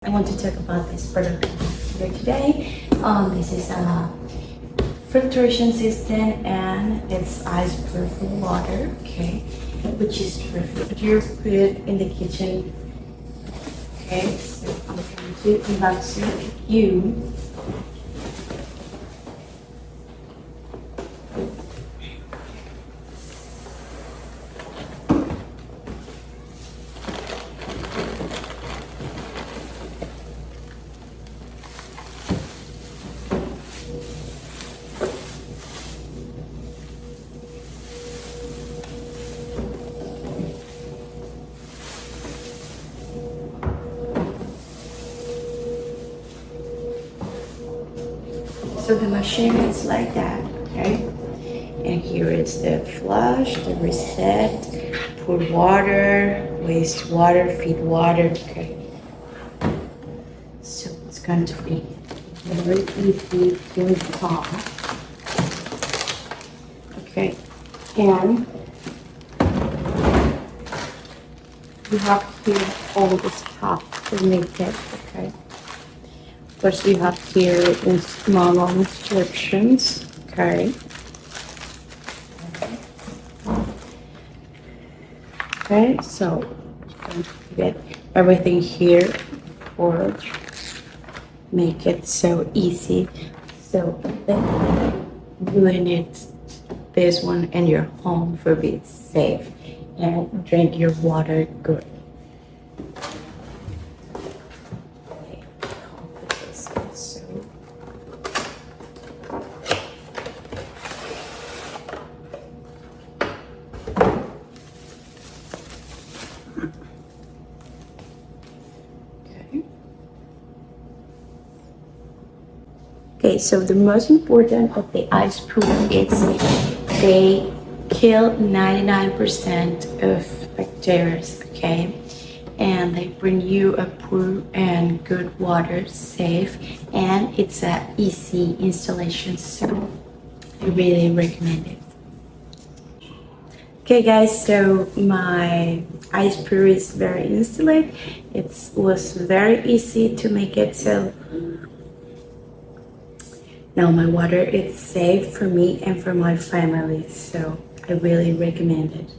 I want to talk about this product here today. This is a filtration system and it's ice-proof water, okay, which is perfect. You put it in the kitchen, okay. So I'm going to unbox it for you. So the machine is like that, okay? And here is the flush, the reset, pour water, waste water, feed water, okay? So it's going to be very easy to install. Okay, and you have here all the stuff to make it, okay? First, you have here manual instructions, okay? Okay, so you're going to get everything here for make it so easy. So then you need this one in your home for being safe and drink your water good. Okay, so the most important of the ice proof is they kill 99% of bacteria, okay? And they bring you a pure and good water, safe, and it's a easy installation, so I really recommend it. Okay guys, so my ice brew is very installed. It was very easy to make it, so now my water is safe for me and for my family, so I really recommend it.